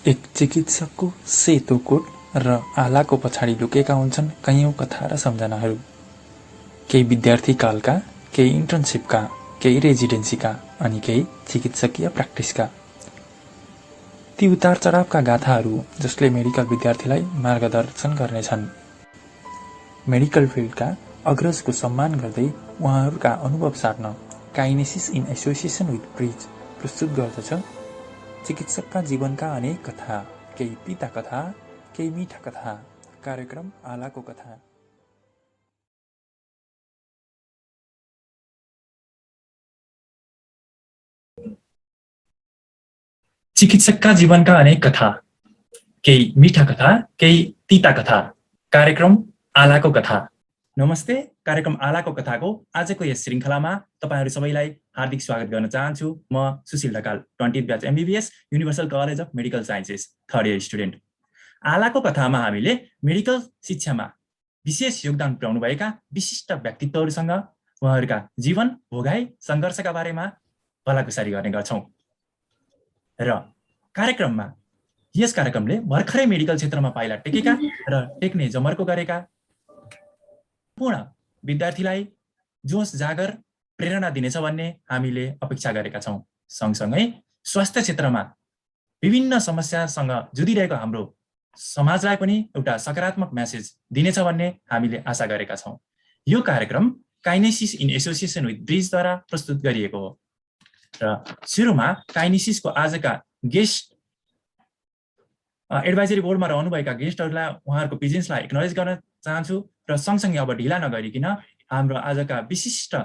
एक चिकित्सकको सेतो कोट र आलाको पछाडि लुकेका हुन्छन् कैयौं कथा र सम्झनाहरू। केही विद्यार्थी कालका, केही इन्टर्नसिपका, केही रेजिडेन्सीका अनि केही चिकित्सकीय प्र्याक्टिसका। ती उतार चढावका गाथाहरू जसले मेडिकल विद्यार्थीलाई मार्गदर्शन गर्नेछन्। मेडिकल फिल्डका अग्रजको सम्मान गर्दै उहाँहरूका अनुभव सार्न kinesis in association with bridge प्रस्तुत गर्दछ चिकित्सकका जीवनका अनेक कथा, केही पिता कथा, केही मिठा कथा। कार्यक्रम आलाको कथा। चिकित्सकका जीवनका अनेक कथा, केही मिठा कथा, केही तीता कथा। कार्यक्रम आलाको कथा। नमस्ते, कार्यक्रम आलाको कथाको आजको यस श्रृङ्खलामा तपाईहरू सबैलाई हार्दिक स्वागत गर्न चाहन्छु। म Sushil Dhakal, 20th batch MBBS, universal college of medical sciences, third year student. आलाको कथामा हामीले मेडिकल शिक्षामा विशेष योगदान पुर्याउनुभएका विशिष्ट व्यक्तित्वहरूसँग उहाँहरूका जीवन, भोगाई, सङ्घर्षका बारेमा भलाकुसारी गर्ने गर्छौँ। र यस कार्यक्रमले भर्खरै मेडिकल क्षेत्रमा पाइला टेकेका र टेक्ने जमर्को गरेका पूर्ण विद्यार्थीलाई जोस जागर प्रेरणा दिनेछ भन्ने हामीले अपेक्षा गरेका छौँ। सँगसँगै स्वास्थ्य क्षेत्रमा विभिन्न समस्यासँग जुधिरहेको हाम्रो समाजलाई पनि एउटा सकारात्मक मेसेज दिनेछ भन्ने हामीले आशा गरेका छौँ। यो कार्यक्रम काइनेसिस इन एसोसिएसन विथ ब्रिजद्वारा प्रस्तुत गरिएको हो। र सुरुमा काइनेसिसको आजका गेस्ट एडभाइजरी बोर्डमा रहनुभएका गेस्टहरूलाई उहाँहरूको प्रेजेन्सलाई एक्नोलेज गर्न चाहन्छु र सँगसँगै अब ढिला नगरिकन हाम्रो आजका विशिष्ट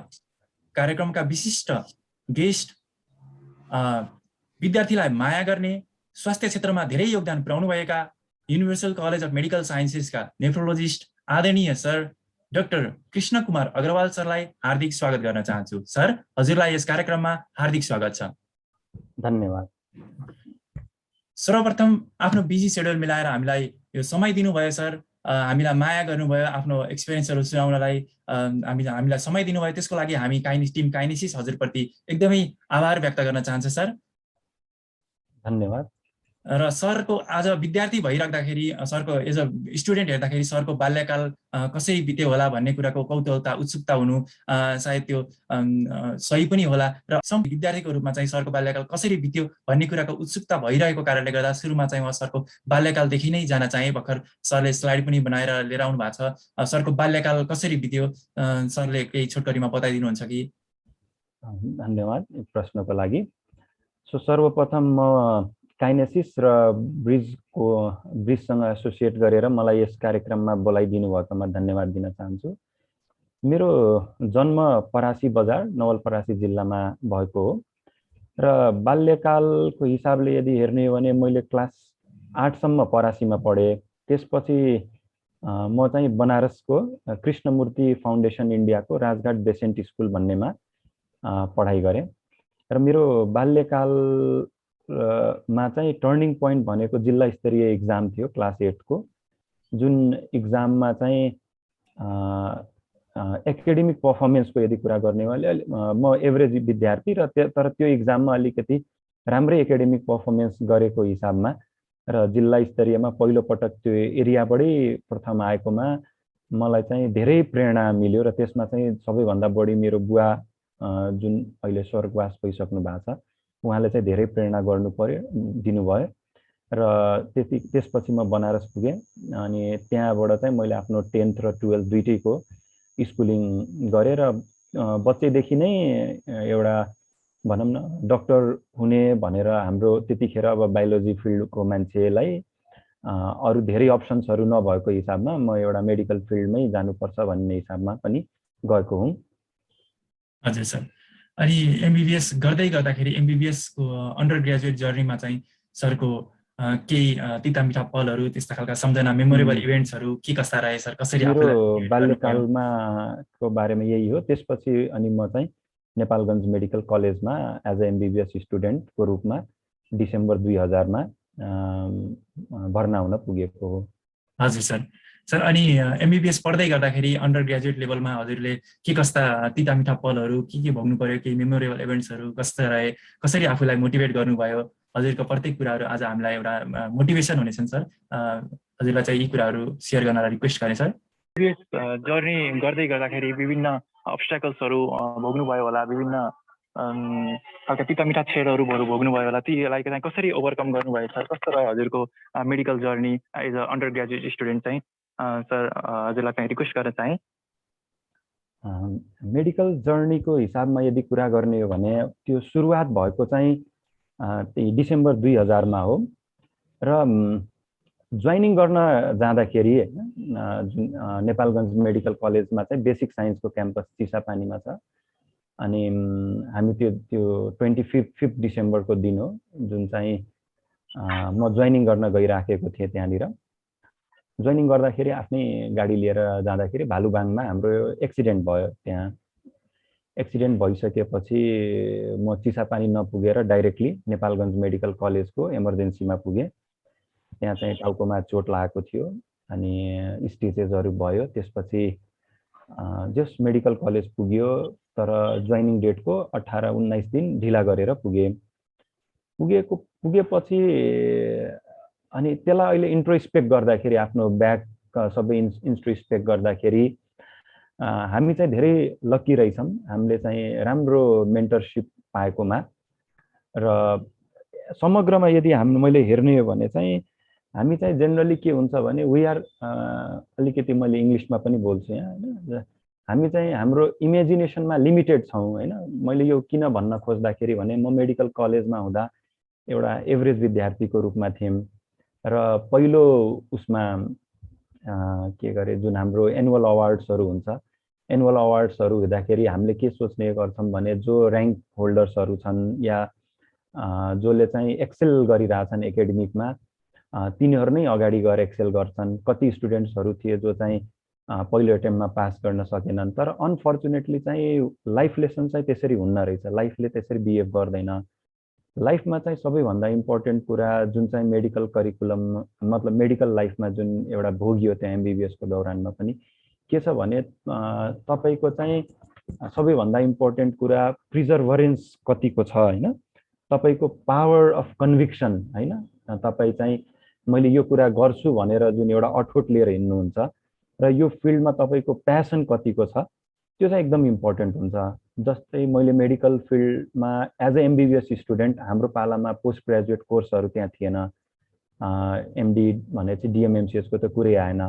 कार्यक्रमका विशिष्ट गेस्ट विद्यार्थीलाई माया गर्ने, स्वास्थ्य क्षेत्रमा धेरै योगदान पुर्याउनुभएका युनिभर्सल कलेज अफ मेडिकल साइन्सेसका नेफ्रोलोजिस्ट आदरणीय सर डाक्टर कृष्ण कुमार अग्रवाल सरलाई हार्दिक स्वागत गर्न चाहन्छु। सर, हजुरलाई यस कार्यक्रममा हार्दिक स्वागत छ। धन्यवाद। सर्वप्रथम आफ्नो बिजी सेड्युल मिलाएर हामीलाई यो समय दिनुभयो सर, हामीलाई माया गर्नुभयो, आफ्नो एक्सपिरियन्सहरू सुनाउनलाई हामीलाई समय दिनुभयो, त्यसको लागि हामी टिम काइनेसिस हजुरप्रति एकदमै आभार व्यक्त गर्न चाहन्छु सर। धन्यवाद। र सरको आज विद्यार्थी भइराख्दाखेरि, सरको एज अ स्टुडेन्ट हेर्दाखेरि सरको बाल्यकाल कसरी बित्यो होला भन्ने कुराको कौतूहलता, उत्सुकता हुनु सायद त्यो सही पनि होला। र विद्यार्थीको रूपमा चाहिँ सरको बाल्यकाल कसरी बित्यो भन्ने कुराको उत्सुकता भइरहेको कारणले गर्दा सुरुमा चाहिँ म सरको बाल्यकालदेखि नै जान चाहेँ। भर्खर सरले स्लाइड पनि बनाएर लिएर आउनु भएको छ। सरको बाल्यकाल कसरी बित्यो सरले केही छोटकरीमा बताइदिनुहुन्छ कि? धन्यवाद प्रश्नको लागि। सर्वप्रथम म काइनेसिस र ब्रिजसँग एसोसिएट गरेर मलाई यस कार्यक्रममा बोलाइदिनु भएकोमा धन्यवाद दिन चाहन्छु। मेरो जन्म परासी बजार, नवलपरासी जिल्लामा भएको हो र बाल्यकालको हिसाबले यदि हेर्ने हो भने मैले क्लास 8 सम्म परासीमा पढेँ। त्यसपछि म चाहिँ बनारसको कृष्णमूर्ति फाउन्डेसन इन्डियाको राजघाट बेसेन्ट स्कुल भन्नेमा पढाइ गरेँ। र मेरो बाल्यकालमा चाहिँ टर्निङ पोइन्ट भनेको जिल्ला स्तरीय इक्जाम थियो क्लास 8 को, जुन इक्जाममा चाहिँ एकाडेमिक पर्फर्मेन्सको यदि कुरा गर्ने हो भने म एभरेज विद्यार्थी र तर त्यो इक्जाममा अलिकति राम्रै एकाडेमिक पर्फर्मेन्स गरेको हिसाबमा र जिल्ला स्तरीयमा पहिलो पटक त्यो एरियाबाटै प्रथम आएकोमा मलाई चाहिँ धेरै प्रेरणा मिल्यो। र त्यसमा चाहिँ सबैभन्दा बढी मेरो बुवा जुन अहिले स्वर्गवास भइसक्नु भएको छ, उहाँले चाहिँ धेरै प्रेरणा दिनुभयो। र त्यसपछि म बनारस पुगेँ अनि त्यहाँबाट चाहिँ मैले आफ्नो 10th र 12th दुइटैको स्कुलिङ गरेँ। र बच्चैदेखि नै एउटा भनौँ न डक्टर हुने भनेर हाम्रो त्यतिखेर अब बायोलोजी फिल्डको मान्छेलाई अरू धेरै अप्सन्सहरू नभएको हिसाबमा म एउटा मेडिकल फिल्डमै जानुपर्छ भन्ने हिसाबमा पनि गएको हुँ। हजुर सर। अनि एमबीबीएस गर्दै गर्दाखेरि एमबीबीएसको अन्डर ग्रेजुएट जर्नीमा चाहिँ सरको केही तिता मिठा पलहरू, त्यस्ता खालका सम्झना, मेमोरेबल इभेन्ट्सहरू के कस्ता रहे सर? कसरी मेरो बाल्यकालमा को बारेमा यही हो। त्यसपछि अनि म चाहिँ नेपालगञ्ज मेडिकल कलेजमा एज अ एमबीबीएस स्टुडेन्टको रूपमा डिसेम्बर 2000 मा भर्ना हुन पुगेको हो। हजुर सर। सर, अनि एमबीबीएस पढ्दै गर्दाखेरि अन्डर ग्रेजुएट लेभलमा हजुरले के कस्ता तिता मिठा पलहरू के भोग्नु पर्यो, केही मेमोरेबल इभेन्ट्सहरू कस्ता रहे, कसरी आफूलाई मोटिभेट गर्नुभयो हजुरको प्रत्येक कुराहरू आज हामीलाई एउटा मोटिभेसन हुनेछन् सर। हजुरलाई चाहिँ यी कुराहरू सेयर गर्नलाई रिक्वेस्ट गरेँ सर। जर्नी गर्दै गर्दाखेरि विभिन्न अब्स्ट्याकल्सहरू भोग्नुभयो होला, विभिन्न खालका पिता मिठा क्षणहरू भोग्नुभयो होला, तीलाई चाहिँ कसरी ओभरकम गर्नुभयो सर? कस्तो रह्यो हजुरको medical journey as a undergraduate student चाहिँ? सर हजुरलाई चाहिँ रिक्वेस्ट गर्न चाहेँ। मेडिकल जर्नीको हिसाबमा यदि कुरा गर्ने हो भने त्यो सुरुवात भएको चाहिँ डिसेम्बर 2000 मा हो र जोइनिङ गर्न जाँदाखेरि जुन नेपालगञ्ज मेडिकल कलेजमा चाहिँ बेसिक साइन्सको क्याम्पस चिसापानीमा छ। अनि हामी त्यो 25 डिसेम्बरको दिन हो जुन चाहिँ म जोइनिङ गर्न गइराखेको थिएँ। त्यहाँनिर जोइनिङ गर्दाखेरि आफ्नै गाडी लिएर जाँदाखेरि भालुबाङमा हाम्रो एक्सिडेन्ट भयो। त्यहाँ एक्सिडेन्ट भइसकेपछि म चिसापानी नपुगेर डाइरेक्टली नेपालगञ्ज मेडिकल कलेजको इमर्जेन्सीमा पुगेँ। त्यहाँ चाहिँ टाउकोमा चोट लागेको थियो अनि स्टिचेसहरू भयो। त्यसपछि जस मेडिकल कलेज पुग्यो, तर जोइनिङ डेटको 18-19 दिन ढिला गरेर पुगेपछि अनि त्यसलाई अहिले इन्ट्रोस्पेक्ट गर्दाखेरि आफ्नो ब्याक सबै इन्ट्रोस्पेक्ट गर्दाखेरि हामी चाहिँ धेरै लकी रहेछौँ। हामीले चाहिँ राम्रो मेन्टरसिप पाएकोमा र समग्रमा यदि मैले हेर्ने हो भने चाहिँ हामी चाहिँ जेनरली के हुन्छ भने वी आर अलिकति मैले इङ्ग्लिसमा पनि बोल्छु यहाँ हैन, हामी चाहिँ हाम्रो इमेजिनेसनमा लिमिटेड छौँ हैन। मैले यो किन भन्न खोज्दाखेरि भने म मेडिकल कलेजमा हुँदा एउटा एभरेज विद्यार्थीको रूपमा थिएँ र पहिलो उसमा के गरे जुन हाम्रो एनुअल अवार्ड्सहरू हुन्छ, एनुअल अवार्ड्सहरू हुँदाखेरि हामीले के सोच्ने गर्छौँ भने जो र्याङ्क होल्डर्सहरू छन् या जसले चाहिँ एक्सेल गरिरहेछन् एकाडेमिकमा तिनीहरू नै अगाडि गएर एक्सेल गर्छन्। कति स्टुडेन्ट्सहरू थिए जो चाहिँ पहिलो एटेम्पमा पास गर्न सकेनन्। तर अनफर्चुनेटली चाहिँ लाइफ लेसन चाहिँ त्यसरी हुन्न रहेछ, लाइफले त्यसरी बिहेभ गर्दैन। लाइफमा चाहिँ सबैभन्दा इम्पोर्टेन्ट कुरा जुन चाहिँ मेडिकल करिकुलम मतलब मेडिकल लाइफमा जुन एउटा भोगियो त्यहाँ एमबिबिएसको दौरानमा पनि के छ भने तपाईँको चाहिँ सबैभन्दा इम्पोर्टेन्ट कुरा प्रिजर्भरेन्स कतिको छ हैन, तपाईँको पावर अफ कन्भिक्सन हैन। तपाईँ चाहिँ मैले यो कुरा गर्छु भनेर जुन एउटा अठोट लिएर हिँड्नुहुन्छ र यो फिल्डमा तपाईँको प्यासन कतिको छ त्यो चाहिँ एकदम इम्पोर्टेन्ट हुन्छ। जस्तै मैले मेडिकल फिल्डमा एज अ एमबिबिएस स्टुडेन्ट हाम्रो पालामा पोस्ट ग्रेजुएट कोर्सहरू त्यहाँ थिएन, एमडी भने चाहिँ डिएमएमसिएसको त कुरै आएन।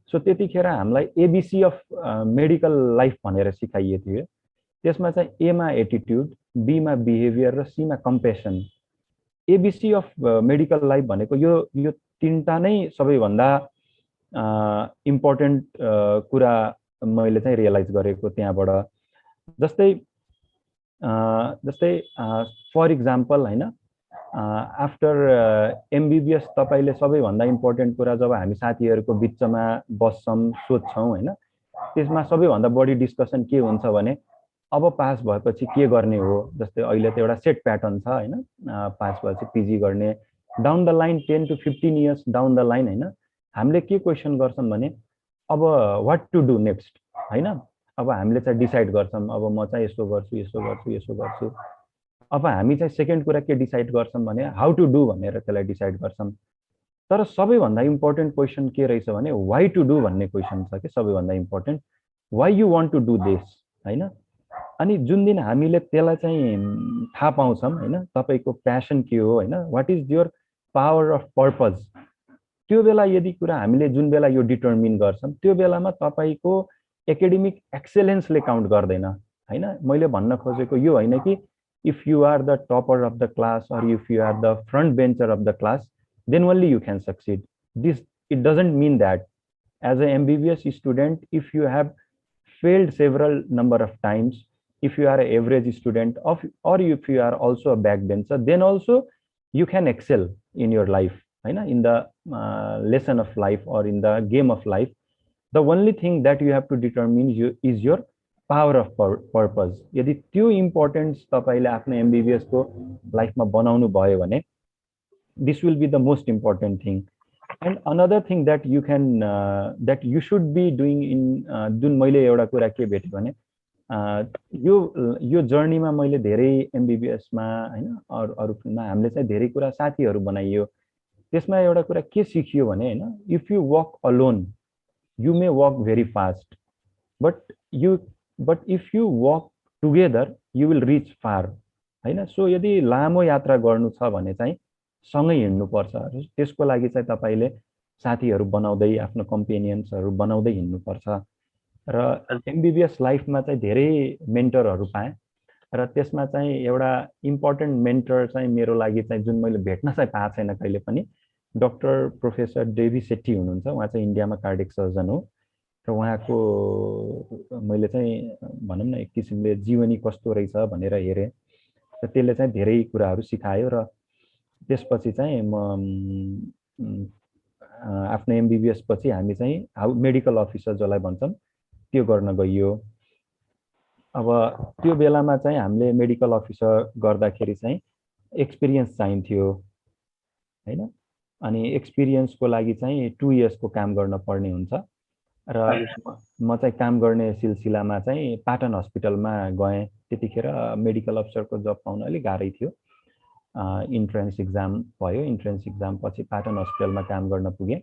सो त्यतिखेर हामीलाई एबिसी अफ मेडिकल लाइफ भनेर सिकाइएको थियो। त्यसमा चाहिँ एमा एटिट्युड, बीमा बिहेभियर र सीमा compassion. ABC of medical life भनेको यो तीनटा नै सबैभन्दा इम्पोर्टेन्ट कुरा मैले चाहिँ रियलाइज गरेको त्यहाँबाट। जस्तै फर इक्जाम्पल हैन, आफ्टर एमबिबिएस तपाईँले सबैभन्दा इम्पोर्टेन्ट कुरा जब हामी साथीहरूको बिचमा बस्छौँ सोध्छौँ हैन, त्यसमा सबैभन्दा बढी डिस्कसन के हुन्छ भने अब पास भएपछि के गर्ने हो। जस्तै अहिले त एउटा सेट प्याटर्न छ हैन, पास भएपछि पिजी गर्ने, down the line 10 to 15 years down the line हैन, हामीले के क्वेसन गर्छौँ भने अब वाट टु डु नेक्स्ट हैन। अब हामीले चाहिँ डिसाइड गर्छौँ अब म चाहिँ यसो गर्छु। अब हामी चाहिँ सेकेन्ड कुरा के डिसाइड गर्छौँ भने हाउ टु डु भनेर त्यसलाई डिसाइड गर्छौँ। तर सबैभन्दा इम्पोर्टेन्ट क्वेसन के रहेछ भने वाइ टु डु भन्ने क्वेसन छ कि सबैभन्दा important, why you want to do this हैन। अनि जुन दिन हामीले त्यसलाई चाहिँ थाहा पाउँछौँ हैन, तपाईँको प्यासन के हो हैन, what is your power of purpose, त्यो बेला यदि कुरा हामीले जुन बेला यो डिटर्मिन गर्छौँ त्यो बेलामा तपाईँको एकाडेमिक एक्सेलेन्सले काउन्ट गर्दैन हैन। मैले भन्न खोजेको यो होइन कि if you are the topper of the class or if you are the front bencher of the class then only you can succeed. It doesn't mean that. As an MBBS student, if you have failed several number of times, if you are an average student or if you are also a backbencher, then also you can excel in your life, in the lesson of life or in the game of life. The only thing that you have to determine is your power of purpose. यदि त्यो importance तपाईले आफ्नो MBBS को लाइफमा बनाउनु भयो भने this will be the most important thing. And another thing that you can that you should be doing in जुन मैले एउटा कुरा के भेटे भने यो यो जर्नीमा मैले धेरै एमबिबिएसमा होइन अरू फिल्डमा हामीले चाहिँ धेरै कुरा साथीहरू बनाइयो। त्यसमा एउटा कुरा के सिकियो भने होइन, if you walk alone you may walk very fast, but if you walk together you will reach far होइन। सो यदि लामो यात्रा गर्नु छ भने चाहिँ सँगै हिँड्नुपर्छ। त्यसको लागि चाहिँ तपाईँले साथीहरू बनाउँदै आफ्नो कम्पेनियन्सहरू बनाउँदै हिँड्नुपर्छ। र एमबिबिएस लाइफमा चाहिँ धेरै मेन्टरहरू पाएँ र त्यसमा चाहिँ एउटा इम्पोर्टेन्ट मेन्टर चाहिँ मेरो लागि चाहिँ जुन मैले भेट्न चाहिँ पाएको छैन कहिले पनि, डाक्टर प्रोफेसर देवी सेट्टी हुनुहुन्छ। उहाँ चाहिँ इन्डियामा कार्डियक सर्जन हो र उहाँको मैले चाहिँ भनौँ न एक किसिमले जीवनी कस्तो रहेछ भनेर हेरेँ र त्यसले चाहिँ धेरै कुराहरू सिकायो। र त्यसपछि चाहिँ म आफ्नो एमबिबिएस पछि हामी चाहिँ मेडिकल अफिसर जसलाई भन्छौँ त्यो गर्न गइयो। अब त्यो बेलामा चाहिँ हामीले मेडिकल अफिसर गर्दाखेरि चाहिँ एक्सपिरियन्स चाहिन्थ्यो होइन। अनि एक्सपिरियन्सको लागि चाहिँ 2 इयर्सको काम गर्न पर्ने हुन्छ र म चाहिँ काम गर्ने सिलसिलामा चाहिँ पाटन हस्पिटलमा गएँ। त्यतिखेर मेडिकल अफिसरको जब पाउन अलिक गाह्रै थियो। इन्ट्रेन्स इक्जाम भयो, इन्ट्रेन्स इक्जाम पछि पाटन हस्पिटलमा काम गर्न पुगेँ।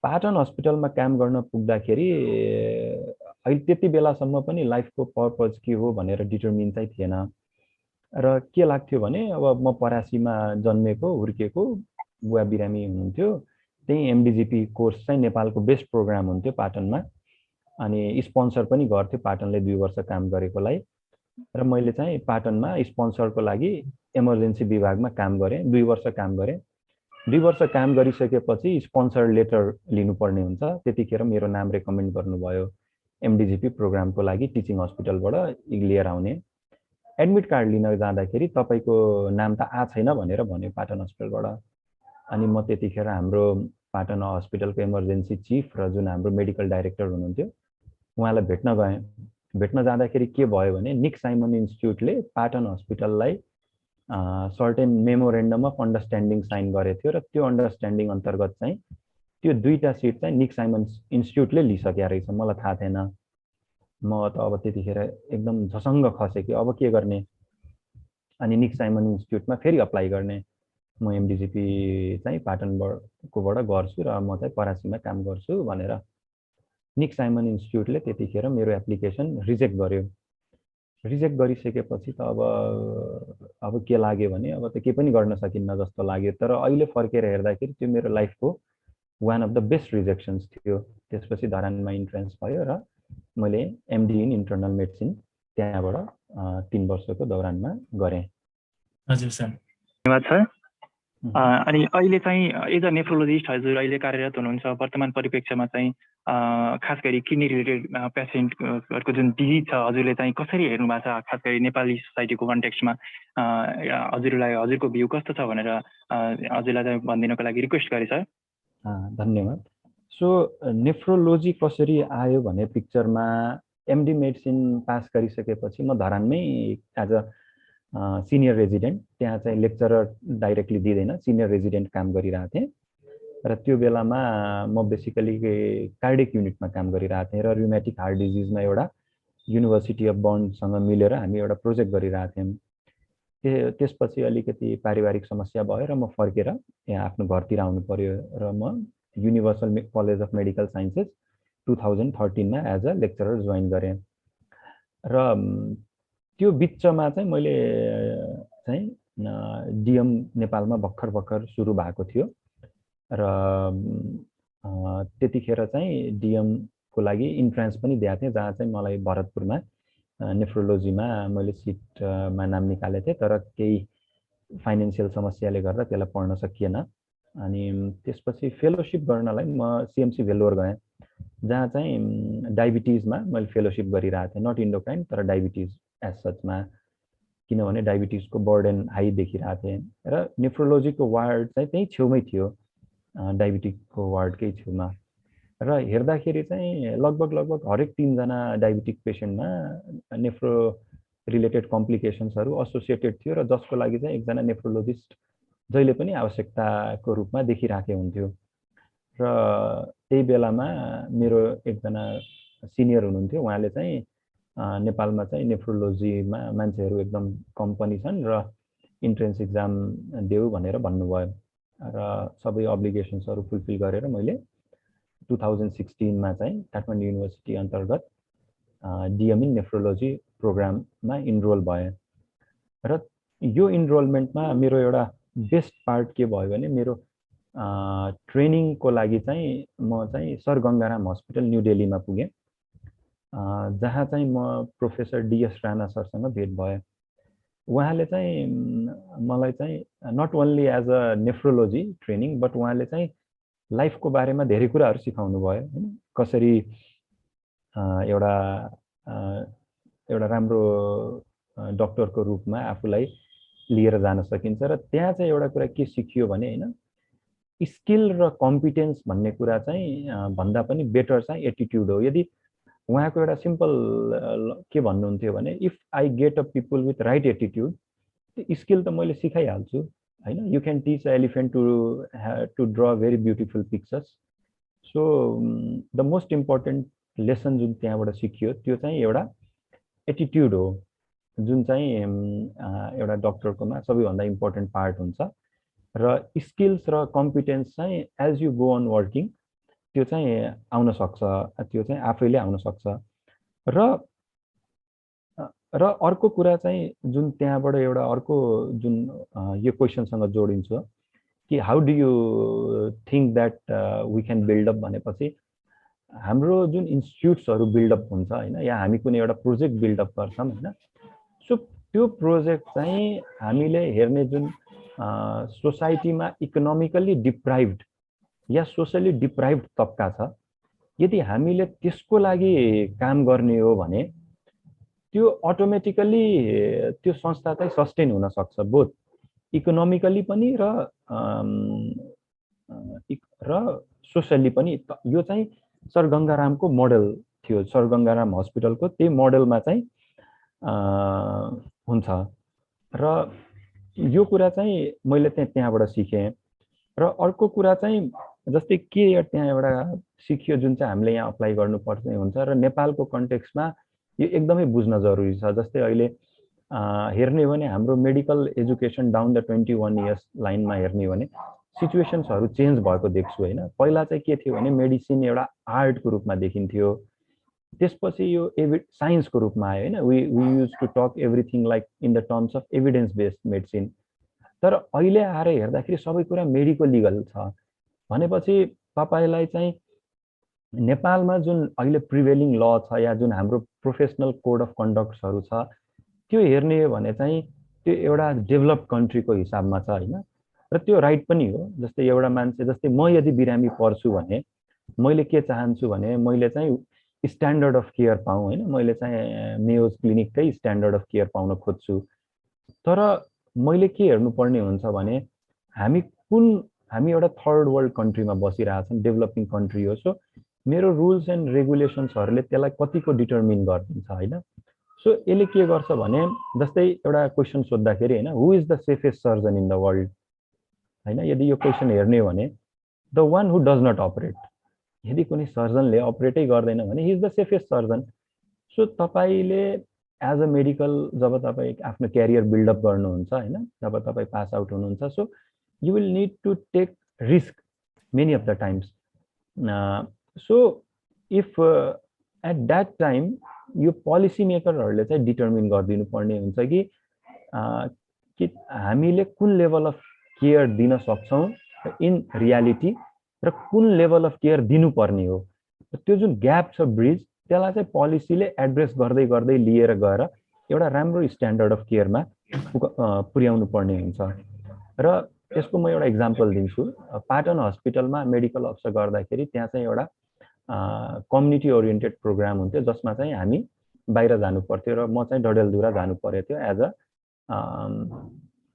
पाटन हस्पिटलमा काम गर्न पुग्दाखेरि अहिले त्यति बेलासम्म पनि लाइफको पर्पज के हो भनेर डिटर्मिन चाहिँ थिएन र के लाग्थ्यो भने अब म परासीमा जन्मेको हुर्केको, बुवा बिरामी हुनुहुन्थ्यो, त्यही एमडिजिपी कोर्स चाहिँ नेपालको बेस्ट प्रोग्राम हुन्थ्यो पाटनमा अनि स्पोन्सर पनि गर्थ्यो पाटनले 2 वर्ष काम गरेकोलाई। र मैले चाहिँ पाटनमा स्पोन्सरको लागि इमर्जेन्सी विभागमा काम गरेँ, 2 वर्ष काम गरेँ। 2 वर्ष काम गरिसकेपछि स्पोन्सर लेटर लिनुपर्ने हुन्छ। त्यतिखेर मेरो नाम रेकमेन्ड गर्नुभयो एमडिजिपी प्रोग्रामको लागि टिचिङ हस्पिटलबाट लिएर आउने। एडमिट कार्ड लिन जाँदाखेरि तपाईँको नाम त छैन भनेर भन्यो पाटन हस्पिटलबाट। अनि म त्यतिखेर हाम्रो पाटन हस्पिटलको इमर्जेन्सी चिफ र जुन हाम्रो मेडिकल डाइरेक्टर हुनुहुन्थ्यो उहाँलाई भेट्न गएँ। भेट्न जाँदाखेरि के भयो भने निक साइमन इन्स्टिच्युटले पाटन हस्पिटललाई certain memorandum of understanding sign गरेको थियो र त्यो अन्डरस्ट्यान्डिङ अन्तर्गत चाहिँ त्यो 2टा सिट चाहिँ निक साइमन इन्स्टिच्युटले लिइसकेको रहेछ। मलाई थाहा थिएन। म त अब त्यतिखेर एकदम झसङ्ग खसेँ कि अब के गर्ने। अनि निक साइमन इन्स्टिच्युटमा फेरि अप्लाई गर्ने, म एमडिजिपी चाहिँ पाटनकोबाट गर्छु र म चाहिँ परासीमा काम गर्छु भनेर निक साइमन इन्स्टिच्युटले त्यतिखेर मेरो एप्लिकेसन रिजेक्ट गर्यो। रिजेक्ट गरिसकेपछि त अब के लाग्यो भने अब त के पनि गर्न सकिन्न जस्तो लाग्यो। तर अहिले फर्केर हेर्दाखेरि त्यो मेरो लाइफको वान अफ द बेस्ट रिजेक्सन्स थियो। त्यसपछि धरानमा इन्ट्रेन्स भयो र मैले एमडी इन इन्टर्नल मेडिसिन त्यहाँबाट 3 वर्षको दौरानमा गरेँ। हजुर सर, धन्यवाद सर। अनि अहिले चाहिँ एज अ नेफ्रोलोजिस्ट हजुर अहिले कार्यरत हुनुहुन्छ। वर्तमान परिप्रेक्ष्यमा चाहिँ खास गरी किडनी रिलेटेड पेसेन्टहरूको जुन डिजिज छ हजुरले चाहिँ कसरी हेर्नु भएको छ, खास गरी नेपाली सोसाइटीको कन्टेक्स्टमा हजुरलाई हजुरको भ्यू कस्तो छ भनेर हजुरलाई चाहिँ भनिदिनको लागि रिक्वेस्ट गरेँ सर। धन्यवाद। सो नेफ्रोलोजी कसरी आयो भने पिक्चरमा एमडी मेडिसिन पास गरिसकेपछि म धरानमै एज अ सिनियर रेजिडेन्ट, त्यहाँ चाहिँ लेक्चरर डाइरेक्टली दिँदैन, सिनियर रेजिडेन्ट काम गरिरहेको थिएँ। र त्यो बेलामा म बेसिकली कार्डियक युनिटमा काम गरिरहेको थिएँ र र्युमेटिक हार्ट डिजिजमा एउटा युनिभर्सिटी अफ बर्नसँग मिलेर हामी एउटा प्रोजेक्ट गरिरहेको थियौँ। त्यसपछि अलिकति पारिवारिक समस्या भयो र म फर्केर यहाँ आफ्नो घरतिर आउनु पर्यो र म universal college of medical sciences 2013मा एज अ लेक्चरर जोइन गरेँ। र त्यो बिचमा चाहिँ मैले चाहिँ डिएम नेपालमा भर्खर सुरु भएको थियो र त्यतिखेर चाहिँ डिएमको लागि इन्ट्रान्स पनि दिएको थिएँ, जहाँ चाहिँ मलाई भरतपुरमा नेफ्रोलोजीमा मैले सिटमा नाम निकालेको थिएँ। तर केही फाइनेन्सियल समस्याले गर्दा त्यसलाई पढ्न सकिएन। अनि त्यसपछि फेलोसिप गर्नलाई म सिएमसी भेल्लोर गएँ, जहाँ चाहिँ डायबिटिजमा मैले फेलोसिप गरिरहेको थिएँ। नट इन्डोक्राइन तर डायबिटिज एज सचमा, किनभने डायबिटिजको बर्डन हाई देखिरहेको थिएँ र नेफ्रोलोजीको वार्ड चाहिँ त्यही छेउमै थियो, डायबिटिकको वार्डकै छेउमा। र हेर्दाखेरि चाहिँ लगभग हरेक 3 जना डायबिटिक पेसेन्टमा नेफ्रो रिलेटेड कम्प्लिकेसन्सहरू एसोसिएटेड थियो र जसको लागि चाहिँ एकजना नेफ्रोलोजिस्ट जहिले पनि आवश्यकताको रूपमा देखिराखेको हुन्थ्यो। र त्यही बेलामा मेरो एकजना सिनियर हुनुहुन्थ्यो, उहाँले चाहिँ नेपालमा चाहिँ नेफ्रोलोजीमा मान्छेहरू एकदम कम पनि छन् र इन्ट्रेन्स एक्जाम देऊ भनेर भन्नुभयो र सबै अब्लिगेसन्सहरू फुलफिल गरेर मैले 2016मा चाहिँ काठमाडौँ युनिभर्सिटी अन्तर्गत डिएम इन नेफ्रोलोजी प्रोग्राममा इनरोल भएँ र यो इनरोलमेन्टमा मेरो एउटा बेस्ट पार्ट के भयो भने मेरो ट्रेनिङको लागि चाहिँ म चाहिँ सर गङ्गाराम हस्पिटल न्यू दिल्लीमा पुगेँ, जहाँ चाहिँ म प्रोफेसर डिएस राणा सरसँग भेट भएँ। उहाँले चाहिँ मलाई चाहिँ not only as a nephrology training but उहाँले चाहिँ लाइफको बारेमा धेरै कुराहरू सिकाउनु भयो हैन, कसरी एउटा राम्रो डक्टरको रूपमा आफूलाई लिएर जान सकिन्छ र त्यहाँ चाहिँ एउटा कुरा के सिकियो भने हैन, स्किल र कम्पिटेन्स भन्ने कुरा चाहिँ भन्दा पनि बेटर चाहिँ एटिट्युड हो। यदि उहाँको एउटा सिम्पल के भन्नुहुन्थ्यो भने if I get a people with right attitude, skill त मैले सिकाइहाल्छु हैन, you can teach a elephant to draw very beautiful pictures. So the most important lesson जुन त्यहाँबाट सिकियो त्यो चाहिँ एउटा एटिट्युड हो, जुन चाहिँ एउटा डक्टरकोमा सबैभन्दा इम्पोर्टेन्ट पार्ट हुन्छ र स्किल्स र कम्पिटेन्स चाहिँ as you go on working त्यो चाहिँ आउन सक्छ, त्यो चाहिँ आफैले आउन सक्छ। र अर्को कुरा चाहिँ जुन त्यहाँबाट एउटा अर्को जुन यो क्वेसनसँग जोडिन्छ कि how do you think that we can build up भनेपछि हाम्रो जुन इन्स्टिट्युट्सहरू बिल्डअप हुन्छ हैन, या हामी कुनै एउटा प्रोजेक्ट बिल्डअप गर्छौँ हैन, सो त्यो प्रोजेक्ट चाहिँ हामीले हेर्ने जुन सोसाइटीमा इकोनोमिकल्ली डिप्राइभ्ड या सोशली डिप्राइभ्ड तबका छ, यदि हामीले त्यसको लागि काम गर्ने हो भने त्यो अटोमेटिकली त्यो संस्था चाहिँ सस्टेन हुन सक्छ, बोथ इकोनोमिकली पनि र सोशली पनि। यो चाहिँ सर गङ्गारामको मोडल थियो, सर गङ्गाराम हस्पिटलको त्यही मोडलमा चाहिँ हुन्छ र यो कुरा चाहिँ मैले त्यहाँबाट सिकेँ। र अर्को कुरा चाहिँ जस्तै के त्यहाँ एउटा सिकियो जुन चाहिँ हामीले यहाँ अप्लाई गर्नुपर्ने हुन्छ र नेपालको कन्टेक्स्टमा यो एकदमै बुझ्न जरुरी छ। जस्तै अहिले हेर्ने हो भने हाम्रो medical education down the 21 years लाइनमा हेर्ने हो भने सिचुएसन्सहरू चेन्ज भएको देख्छु हैन। पहिला चाहिँ के थियो भने मेडिसिन एउटा आर्टको रूपमा देखिन्थ्यो, त्यसपछि यो साइन्सको रूपमा आयो हैन। We use to talk everything like in the terms of evidence based medicine. तर अहिले आएर हेर्दाखेरि सबै कुरा मेडिको लिगल छ भनेपछि तपाईलाई चाहिँ नेपालमा जुन अहिले प्रिभेलिङ ल छ या जुन हाम्रो प्रोफेसनल कोड अफ कन्डक्ट्सहरू छ त्यो हेर्ने हो भने चाहिँ त्यो एउटा डेभलप्ड कन्ट्रीको हिसाबमा छ हैन, र त्यो राइट पनि हो। जस्तै एउटा मान्छे, जस्तै म यदि बिरामी पर्छु भने मैले के चाहन्छु भने मैले चाहिँ स्ट्यान्डर्ड अफ केयर पाऊँ हैन, मैले चाहिँ मेयोज क्लिनिककै स्ट्यान्डर्ड अफ केयर पाउन खोज्छु। तर मैले के हेर्नुपर्ने हुन्छ भने हामी एउटा थर्ड वर्ल्ड कन्ट्रीमा बसिरहेछौँ, डेभलपिङ कन्ट्री हो। सो मेरो रुल्स एन्ड रेगुलेसन्सहरूले त्यसलाई कतिको डिटर्मिन गरिदिन्छ हैन। सो यसले के गर्छ भने जस्तै एउटा क्वेसन सोद्धाखेरि हैन, who is the safest surgeon in the world हैन, यदि यो क्वेसन हेर्ने हो भने the one who does not operate. यदि कुनै सर्जनले अपरेटै गर्दैन भने he is the safest surgeon. So तपाईले एज अ मेडिकल जब तपाईँ आफ्नो क्यारियर बिल्डअप गर्नुहुन्छ हैन, जब तपाईँ पास आउट हुनुहुन्छ, so you will need to take risk many of the times. So if at that time यो पोलिसी मेकरहरूले चाहिँ डिटर्मिन गरिदिनु पर्ने हुन्छ कि हामीले कुन लेभल अफ केयर दिन सक्छौँ इन रियालिटी र कुन लेभल अफ केयर दिनुपर्ने हो। त्यो जुन ग्याप छ, ब्रिज, त्यसलाई चाहिँ पोलिसीले एड्रेस गर्दै गर्दै लिएर गएर एउटा राम्रो स्ट्यान्डर्ड अफ केयरमा पुर्याउनु पर्ने हुन्छ। र यसको म एउटा इक्जाम्पल दिन्छु। पाटन हस्पिटलमा मेडिकल अफिसर गर्दाखेरि त्यहाँ चाहिँ एउटा कम्युनिटी ओरिएन्टेड प्रोग्राम हुन्थ्यो जसमा चाहिँ हामी बाहिर जानु पर्थ्यो र म चाहिँ डडेलधुरा जानु परेको थियो as a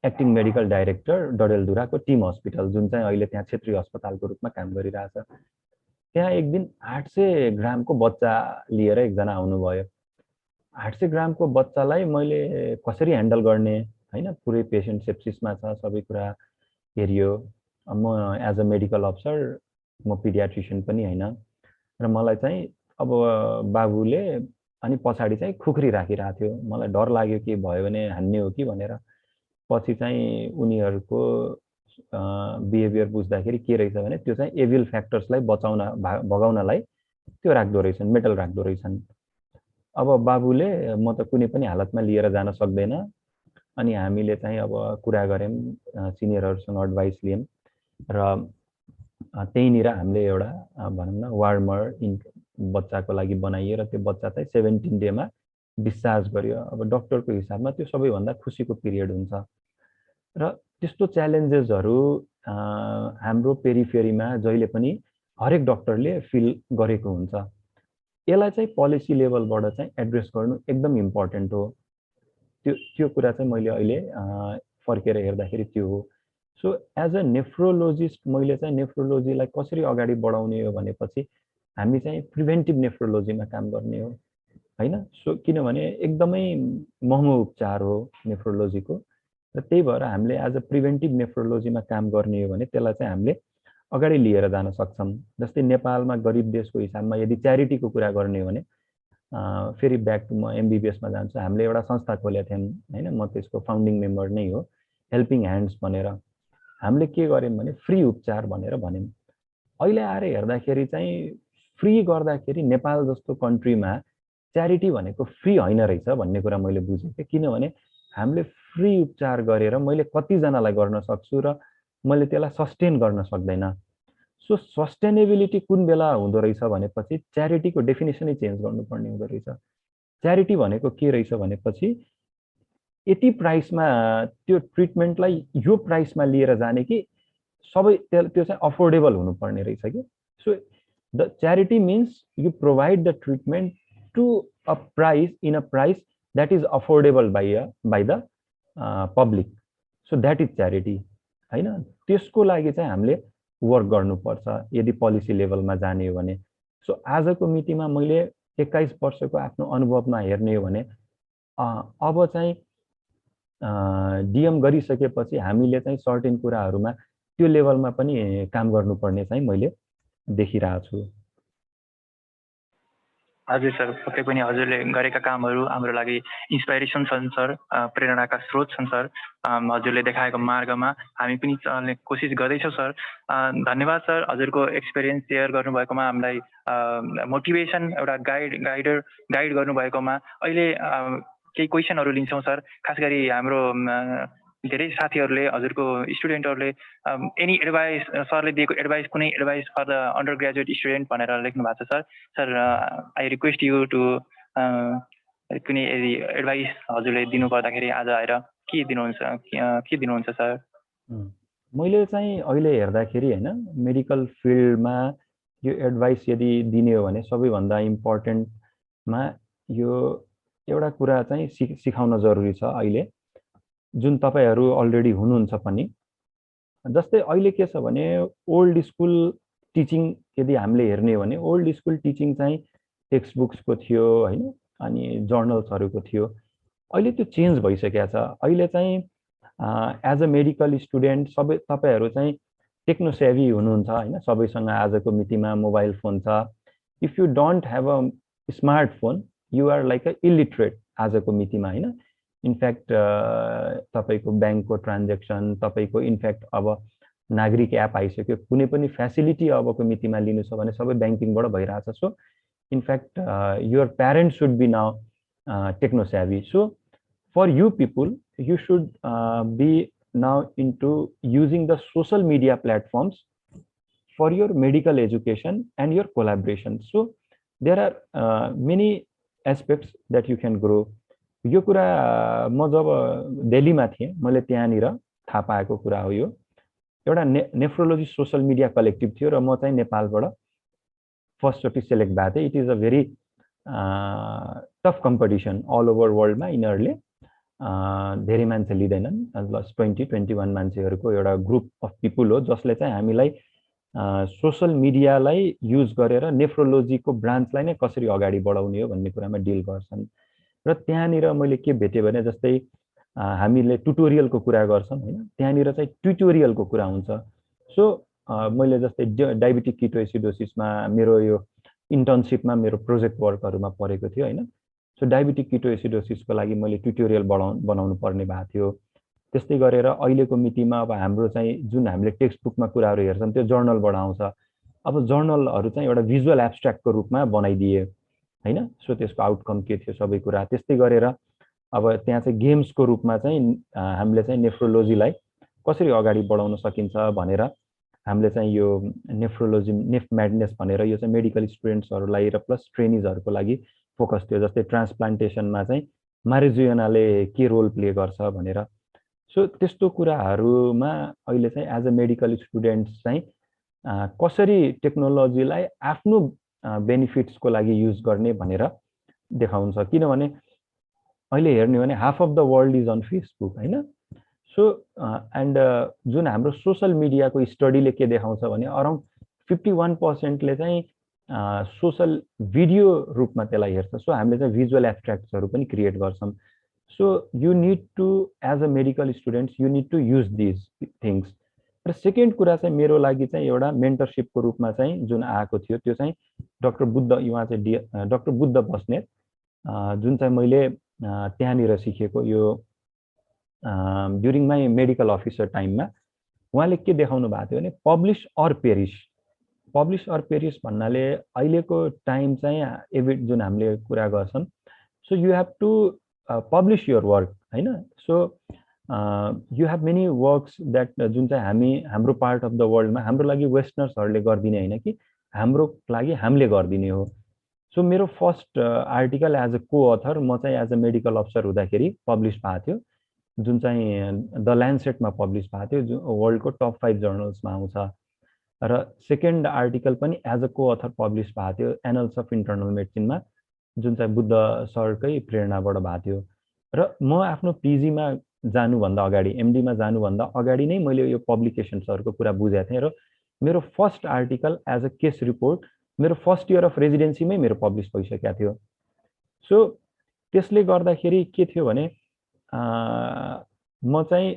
acting medical director डडेलधुराको टिम हस्पिटल, जुन चाहिँ अहिले त्यहाँ क्षेत्रीय अस्पतालको रूपमा काम गरिरहेछ। त्यहाँ एक दिन 800 ग्रामको बच्चा लिएर एकजना आउनुभयो। 800 ग्रामको बच्चालाई मैले कसरी ह्यान्डल गर्ने हैन, पुरै पेसेन्ट सेप्सिसमा छ, सबै कुरा हेरियो। म एज अ मेडिकल अफिसर, म पिडियाट्रिसियन पनि हैन, र मलाई चाहिँ अब बाबुले अनि पछाडि चाहिँ खुख्री राखिरहेको थियो। मलाई डर लाग्यो के भयो भने हान्ने हो कि भनेर। पछि चाहिँ उनीहरूको बिहेभियर बुझ्दाखेरि के रहेछ भने त्यो चाहिँ एभिल फ्याक्टर्सलाई भगाउनलाई त्यो राख्दो रहेछन्, मेटल राख्दो रहेछन्। अब बाबुले म त कुनै पनि हालतमा लिएर जान सक्दैन, अनि हामीले चाहिँ अब कुरा गऱ्यौँ, सिनियरहरूसँग एडभाइस लियौँ र त्यहीँनिर हामीले एउटा भनौँ न वार्मर बच्चाको लागि बनाइयो र त्यो बच्चा चाहिँ 17 डेमा डिस्चार्ज गर्यो। अब डक्टरको हिसाबमा त्यो सबैभन्दा खुसीको पिरियड हुन्छ। र त्यस्तो च्यालेन्जेसहरू हाम्रो पेरिफेरीमा जहिले पनि हरेक डक्टरले फिल गरेको हुन्छ। यसलाई चाहिँ पोलिसी लेभलबाट चाहिँ एड्रेस गर्नु एकदम इम्पोर्टेन्ट हो। त्यो कुरा चाहिँ मैले अहिले फर्केर हेर्दाखेरि त्यो हो। सो एज अ नेफ्रोलोजिस्ट मैले चाहिँ नेफ्रोलोजीलाई कसरी अगाडि बढाउने हो भनेपछि हामी चाहिँ प्रिभेन्टिभ नेफ्रोलोजीमा काम गर्ने हो हैन। सो किनभने एकदमै महँगो उपचार हो नेफ्रोलोजीको, र त्यही भएर हामीले एज अ प्रिभेन्टिभ नेफ्रोलोजीमा काम गर्ने हो भने त्यसलाई चाहिँ हामीले अगाडि लिएर जान सक्छौँ। जस्तै नेपालमा गरिब देशको हिसाबमा यदि च्यारिटीको कुरा गर्ने हो भने फेरि ब्याक टु म एमबिबिएसमा जान्छु। हामीले एउटा संस्था खोलेका थियौँ हैन, म त्यसको फाउन्डिङ मेम्बर नै हो, हेल्पिङ ह्यान्ड्स भनेर। हामीले के गर्यौँ भने फ्री उपचार भनेर भन्यौँ। अहिले आएर हेर्दाखेरि चाहिँ फ्री गर्दाखेरि नेपाल जस्तो कन्ट्रीमा च्यारिटी भनेको फ्री होइन रहेछ भन्ने कुरा मैले बुझेँ। किनभने हामीले फ्री उपचार गरेर मैले कतिजनालाई गर्न सक्छु र मैले त्यसलाई सस्टेन गर्न सक्दैन। सो सस्टेनेबिलिटी कुन बेला हुँदो रहेछ भनेपछि च्यारिटीको डेफिनेसनै चेन्ज गर्नुपर्ने हुँदो रहेछ। च्यारिटी भनेको के रहेछ भनेपछि यति प्राइसमा त्यो ट्रिटमेन्टलाई यो प्राइसमा लिएर जाने कि सबै त्यो चाहिँ अफोर्डेबल हुनुपर्ने रहेछ कि। So the charity means you provide the treatment to a price in a price that is affordable by the public. So that is charity हैन। त्यसको लागि चाहिँ हामीले वर्क गर्नुपर्छ यदि पोलिसी लेभलमा जाने हो भने। सो आजको मितिमा मैले 21 वर्षको आफ्नो अनुभवमा हेर्ने हो भने अब चाहिँ डिएम गरिसकेपछि हामीले चाहिँ सर्टेन कुराहरूमा त्यो लेभलमा पनि काम गर्नुपर्ने चाहिँ मैले देखिरहेको छु। हजुर सर, पक्कै पनि हजुरले गरेका कामहरू हाम्रो लागि इन्सपाइरेसन छन् सर, प्रेरणाका स्रोत छन् सर। हजुरले देखाएको मार्गमा हामी पनि चल्ने कोसिस गर्दैछौँ सर। धन्यवाद सर, हजुरको एक्सपिरियन्स सेयर गर्नुभएकोमा, हामीलाई मोटिभेसन एउटा गाइड गर्नुभएकोमा। अहिले केही क्वेसनहरू लिन्छौँ सर। खास गरी हाम्रो धेरै साथीहरूले, हजुरको स्टुडेन्टहरूले एनी एडभाइस, सरले दिएको एडभाइस, कुनै advice for the undergraduate student भनेर लेख्नु भएको छ सर। Sir I request you to कुनै यदि एडभाइस हजुरले दिनु पर्दाखेरि आज आएर के दिनुहुन्छ सर? मैले चाहिँ अहिले हेर्दाखेरि हैन, मेडिकल फिल्डमा यो एडभाइस यदि दिने हो भने सबैभन्दा इम्पोर्टेन्टमा यो एउटा कुरा चाहिँ सिकाउन जरुरी छ अहिले, जुन तपाईहरू अलरेडी हुनुहुन्छ पनि। जस्तै अहिले के छ भने ओल्ड स्कुल टिचिङ यदि हामीले हेर्ने हो भने ओल्ड स्कुल टिचिङ चाहिँ टेक्स्ट बुक्सको थियो हैन, अनि जर्नल्सहरूको थियो। अहिले त्यो चेन्ज भइसकेको छ। अहिले चाहिँ एज अ मेडिकल स्टुडेन्ट सबै तपाईहरू चाहिँ टेक्नो सेभी हुनुहुन्छ हैन, सबैसँग आजको मितिमा मोबाइल फोन छ। If you don't have a smartphone you are like a illiterate आजको मितिमा हैन। इनफ्याक्ट तपाईको ब्याङ्कको ट्रान्जेक्सन, तपाईको इनफ्याक्ट अब नागरिक एप आइसक्यो, कुनै पनि फ्यासिलिटी अबको मितिमा लिनु छ भने सबै ब्याङ्किङबाट भइरहेछ। So in fact your parents should be now techno savvy. So for you people, you should be now into using the social media platforms for your medical education and your collaboration. So there are many aspects that you can grow. यो कुरा म जब दिल्लीमा थिएँ मैले त्यहाँनिर थाहा पाएको कुरा हो। यो एउटा नेफ्रोलोजी सोशल मिडिया कलेक्टिभ थियो र म चाहिँ नेपालबाट फर्स्टचोटि सेलेक्ट भएको थिएँ। It is a very tough competition all over वर्ल्डमा। यिनीहरूले धेरै मान्छे लिँदैनन्, 20-21 मान्छेहरूको एउटा ग्रुप अफ पिपुल हो जसले चाहिँ हामीलाई सोशल मिडियालाई युज गरेर नेफ्रोलोजीको ब्रान्चलाई नै कसरी अगाडि बढाउने हो भन्ने कुरामा डिल गर्छन्। र त्यहाँनिर मैले के भेटेँ भने जस्तै हामीले ट्युटोरियलको कुरा गर्छौँ हैन, त्यहाँनिर चाहिँ ट्युटोरियलको कुरा हुन्छ। सो मैले जस्तै डायबिटिक किटोएसिडोसिसमा मेरो यो इन्टर्नसिपमा मेरो प्रोजेक्ट वर्कहरुमा परेको थियो हैन। सो डायबिटिक किटोएसिडोसिसको लागि मैले ट्युटोरियल बनाउनु पर्ने भएको थियो। त्यस्तै गरेर अहिलेको मितिमा अब हाम्रो चाहिँ जुन हामीले टेक्स्ट बुकमा कुराहरू हेर्छौँ त्यो जर्नलबाट आउँछ। अब जर्नलहरू चाहिँ एउटा भिजुअल एब्स्ट्र्याक्टको रूपमा बनाइदिए हैन। सो त्यसको आउटकम के थियो सबै कुरा। त्यस्तै गरेर अब त्यहाँ चाहिँ गेम्सको रूपमा चाहिँ हामीले चाहिँ नेफ्रोलोजीलाई कसरी अगाडि बढाउन सकिन्छ भनेर हामीले चाहिँ यो नेफ्रोलोजी नेफ म्याडनेस भनेर यो चाहिँ मेडिकल स्टुडेन्ट्सहरूलाई र प्लस ट्रेनिजहरूको लागि फोकस थियो। जस्तै ट्रान्सप्लान्टेसनमा चाहिँ मारिजुएनाले के रोल प्ले गर्छ भनेर। सो त्यस्तो कुराहरूमा अहिले चाहिँ एज अ मेडिकल स्टुडेन्ट्स चाहिँ कसरी टेक्नोलोजीलाई आफ्नो बेनिफिट्सको लागि युज गर्ने भनेर देखाउँछ। किनभने अहिले हेर्ने हो भने half of the world is on Facebook हैन। सो एन्ड जुन हाम्रो सोसल मिडियाको स्टडीले के देखाउँछ भने अराउन्ड 51%ले चाहिँ सोसल भिडियो रूपमा त्यसलाई हेर्छ। सो हामीले चाहिँ भिजुअल एब्स्ट्र्याक्ट्सहरू पनि क्रिएट गर्छौँ। So you need to as a medical students you need to use these things. र सेकेन्ड कुरा चाहिँ मेरो लागि चाहिँ एउटा मेन्टरसिपको रूपमा चाहिँ जुन आएको थियो त्यो चाहिँ डाक्टर बुद्ध, उहाँ चाहिँ डाक्टर बुद्ध बस्नेत, जुन चाहिँ मैले त्यहाँनिर सिकेको यो ड्युरिङ माई मेडिकल अफिसर टाइममा उहाँले के देखाउनु भएको थियो भने publish or perish. Publish or perish भन्नाले अहिलेको टाइम चाहिँ एभिड जुन हामीले कुरा गर्छौँ। So you have to publish your work हैन। So you have many works that जुन चाहिँ हाम्रो पार्ट अफ द वर्ल्डमा हाम्रो लागि वेस्टर्नर्सहरूले गरिदिने होइन कि हाम्रो लागि हामीले गरिदिने हो। सो मेरो फर्स्ट आर्टिकल एज अ को अथर म चाहिँ एज अ मेडिकल अफिसर हुँदाखेरि पब्लिस भएको थियो, जुन चाहिँ द ल्यान्डसेटमा पब्लिस भएको थियो, जुन वर्ल्डको टप 5 जर्नल्समा आउँछ। र सेकेन्ड आर्टिकल पनि एज अ को अथर पब्लिस भएको थियो एनल्स अफ इन्टर्नल मेडिसिनमा, जुन चाहिँ बुद्ध सरकै प्रेरणाबाट भएको थियो। र म आफ्नो पिजीमा जानुभन्दा अगाडि, एमडीमा जानुभन्दा अगाडि नै मैले यो पब्लिकेसन्सहरूको कुरा बुझेको थिएँ। र मेरो first article as a case report मेरो फर्स्ट इयर अफ रेजिडेन्सीमै मेरो पब्लिस भइसकेको थियो। सो त्यसले गर्दाखेरि के थियो भने म चाहिँ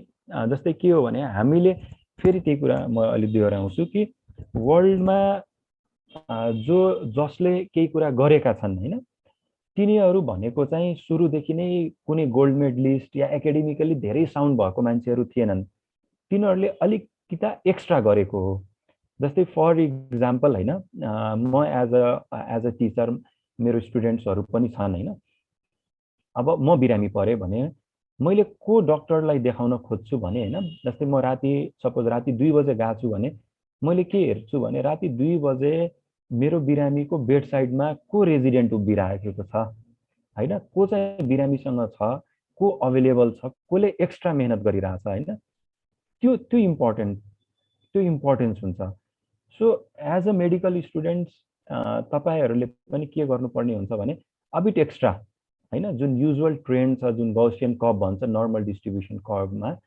जस्तै के हो भने हामीले फेरि त्यही कुरा म अलि दोहोऱ्याउँछु कि वर्ल्डमा जसले केही कुरा गरेका छन् हैन, तिनीहरू भनेको चाहिँ सुरुदेखि नै कुनै गोल्ड मेडलिस्ट या एकाडेमिकली धेरै साउन्ड भएको मान्छेहरू थिएनन्। तिनीहरूले अलिकति एक्स्ट्रा गरेको हो। जस्तै फर इक्जाम्पल हैन, म एज अ टिचर मेरो स्टुडेन्ट्सहरू पनि छन् हैन। अब म बिरामी परेँ भने मैले को डक्टरलाई देखाउन खोज्छु भने हैन, जस्तै म राति सपोज राति 2 बजे गएको छु भने मैले के हेर्छु भने राति 2 बजे मेरो बिरामीको बेड साइडमा को रेजिडेन्ट उभिरहेको छ हैन, को चाहिँ बिरामीसँग छ, को अवेलेबल छ, कोले एक्स्ट्रा मेहनत गरिरहेछ हैन, त्यो इम्पोर्टेन्स हुन्छ। So as a medical students तपाईहरूले पनि के गर्नुपर्ने हुन्छ भने अबिट एक्स्ट्रा हैन, जुन युजुअल ट्रेन्ड छ, जुन गौसियन कर्व भन्छ नर्मल डिस्ट्रिब्युसन कर्वमा,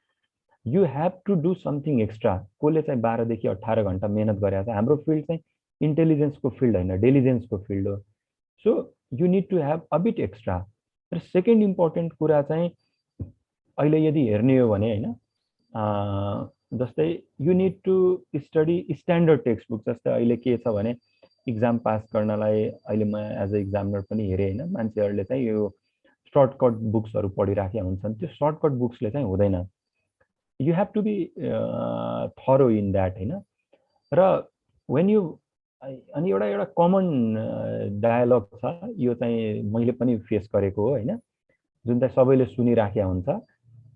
you have to do something extra. कसले चाहिँ 12 देखि 18 घण्टा मेहनत गरेको छ। हाम्रो फिल्ड चाहिँ इन्टेलिजेन्सको फिल्ड होइन, डेलिजेन्सको फिल्ड हो। So you need to have a bit extra. र सेकेन्ड इम्पोर्टेन्ट कुरा चाहिँ अहिले यदि हेर्ने हो भने हैन, जस्तै you need to study standard textbook. जस्तै अहिले के छ भने इक्जाम पास गर्नलाई अहिले म एज अ इक्जामिनर पनि हेरेँ हैन, मान्छेहरूले चाहिँ यो सर्टकट बुक्सहरू पढिराखेका हुन्छन्। त्यो सर्टकट बुक्सले चाहिँ हुँदैन। You have to be thorough in that हैन। र वेन यु अनि एउटा कमन डायलग छ, यो चाहिँ मैले पनि फेस गरेको हो हैन, जुन चाहिँ सबैले सुनिराखेका हुन्छ।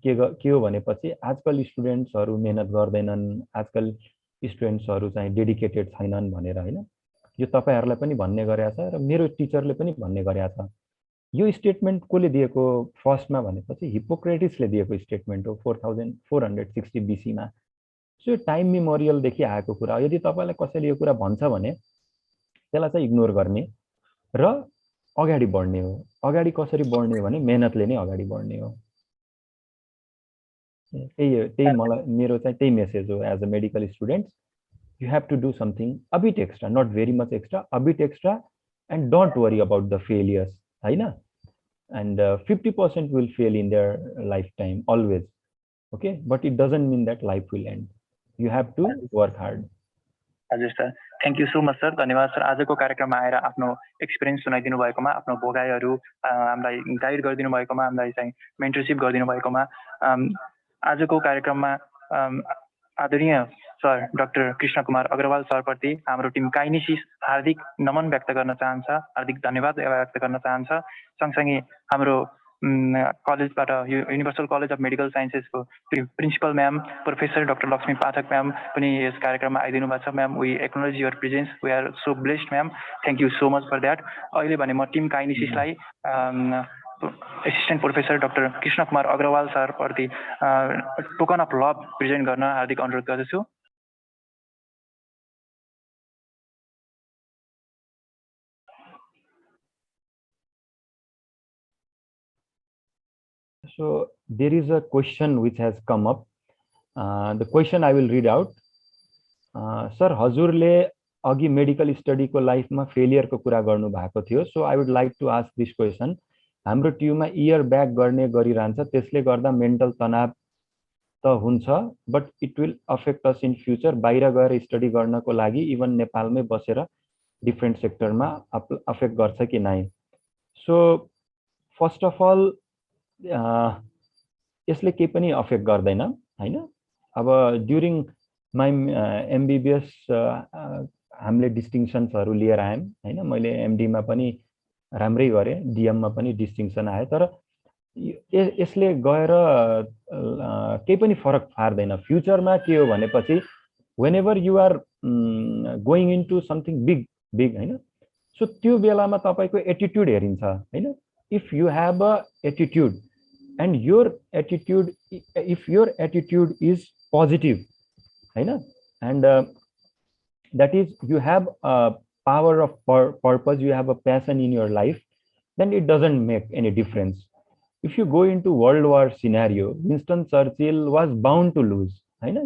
के हो भनेपछि आजकल स्टुडेन्ट्सहरू मेहनत गर्दैनन्, आजकल स्टुडेन्ट्सहरू चाहिँ डेडिकेटेड छैनन् भनेर हैन। यो तपाईँहरूलाई पनि भन्ने गरेको छ र मेरो टिचरले पनि भन्ने गरेको छ। यो स्टेटमेन्ट कसले दिएको फर्स्टमा भनेपछि हिपोक्रेटिसले दिएको स्टेटमेन्ट हो 4460 बीसीमा। सो यो टाइम मेमोरियलदेखि आएको कुरा। यदि तपाईँलाई कसैले यो कुरा भन्छ भने त्यसलाई चाहिँ इग्नोर गर्ने र अगाडि बढ्ने हो। अगाडि कसरी बढ्ने हो भने मेहनतले नै अगाडि बढ्ने हो। त्यही मलाई मेरो चाहिँ त्यही मेसेज हो as a medical students. You have to do something a bit extra, not very much extra, a bit extra, and don't worry about the failures, right? And 50% will fail in their lifetime always, okay? But it doesn't mean that life will end. You have to work hard. हजुर sir, thank you so much sir, धन्यवाद sir. आजको कार्यक्रममा आएर आफ्नो experience सुनाइदिनु भएकोमा, आफ्नो भोगाइहरू हामीलाई गाइड गरिदिनु भएकोमा, हामीलाई चाहिँ मेन्टरसिप गरिदिनु भएकोमा, आजको कार्यक्रममा आदरणीय सर डाक्टर कृष्ण कुमार अग्रवाल सरप्रति हाम्रो टिम काइनेसिस हार्दिक नमन व्यक्त गर्न चाहन्छ, हार्दिक धन्यवाद व्यक्त गर्न चाहन्छ। सँगसँगै हाम्रो कलेजबाट युनिभर्सल कलेज अफ मेडिकल साइन्सेसको principal ma'am professor doctor Laxmi Pathak ma'am पनि यस कार्यक्रममा आइदिनु भएको छ। Ma'am, we acknowledge your presence, we are so blessed ma'am, thank you so much for that. अहिले भने म टिम काइनेसिसलाई assistant professor doctor Krishna Kumar Agrawal सरप्रति टोकन अफ लभ प्रेजेन्ट गर्न हार्दिक अनुरोध गर्दछु। So there is a question which has come up. The question I will read out. Sir, हजुरले अघि मेडिकल स्टडीको लाइफमा फेलियरको कुरा गर्नु भएको थियो। So I would like to ask this question. हाम्रो टिममा इयर ब्याक गर्ने गरिरहन्छ, त्यसले गर्दा मेन्टल तनाव त हुन्छ, but it will affect us in future. बाहिर गएर स्टडी गर्नको लागि इभन नेपालमै बसेर डिफ्रेन्ट सेक्टरमा अफेक्ट गर्छ कि नै? सो फर्स्ट अफ अल यसले केही पनि अफेक्ट गर्दैन हैन। अब ड्युरिङ माई एमबिबिएस हामीले डिस्टिङसन्सहरू लिएर आयौँ हैन। मैले एमडीमा पनि राम्रै गरेँ, डिएममा पनि डिस्टिङसन आयो, तर यसले गएर केही पनि फरक पार्दैन। फ्युचरमा के हो भनेपछि whenever you are going into something big हैन, सो त्यो बेलामा तपाईँको एटिट्युड हेरिन्छ हैन। If you have a attitude and your attitude, if your attitude is positive हैन, and that is you have a power of purpose, you have a passion in your life, then it doesn't make any difference. If you go into World War scenario, Winston Churchill was bound to lose हैन,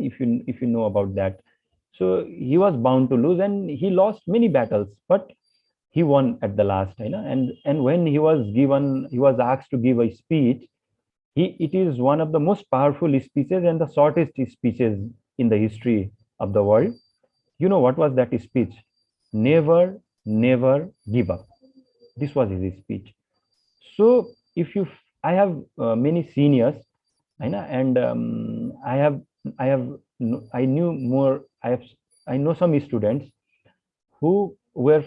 if you know about that. So he was bound to lose and he lost many battles, but he won at the last हैन। and when he was asked to give a speech, it is one of the most powerful speeches and the shortest speeches in the history of the world. You know what was that speech? Never give up. This was his speech. So if I have many seniors, and I know some students who were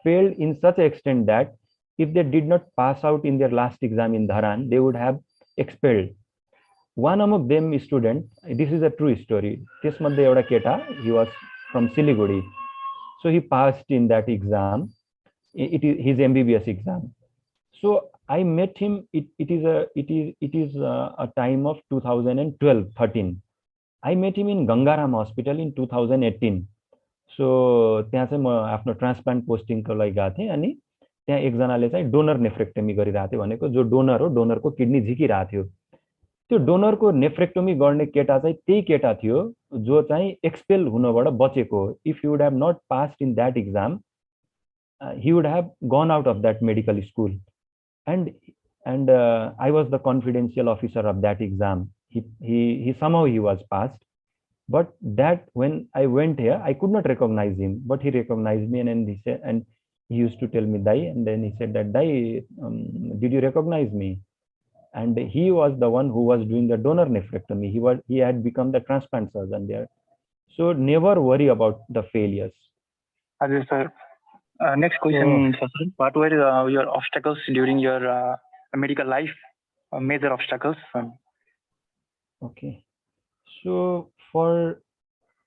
failed in such an extent that if they did not pass out in their last exam in Dharan, they would have expelled. One among them student, this is a true story. त्यसमध्ये एउटा केटा, he was from Siliguri, so he passed in that exam. It is his MBBS exam. So I met him. It is a time of 2012-13. I met him in Gangaram Hospital in 2018. So त्यहाँ चाहिँ म आफ्नो transplant पोस्टिङको लागि गएको थिएँ अनि त्यहाँ एकजनाले चाहिँ डोनर नेफ्रेक्टोमी गरिरहेको थियो भनेको, जो डोनर हो, डोनरको किडनी झिकिरहेको थियो। त्यो डोनरको नेफ्रेक्टोमी गर्ने केटा चाहिँ त्यही केटा थियो जो चाहिँ एक्सपेल हुनबाट बचेको। If you would have not passed in that exam, he would have gone out of that medical school, and I was the confidential officer of that exam. He somehow he was passed, but that when I went here, I could not recognize him, but he recognized me, and then he said, and he used to tell me Dai, and then he said that Dai, did you recognize me? And he was the one who was doing the donor nephrectomy. He had become the transplant surgeon there. So never worry about the failures. Ajay sir. Next question, sir. What were your obstacles during your medical life? Major obstacles? Okay. So for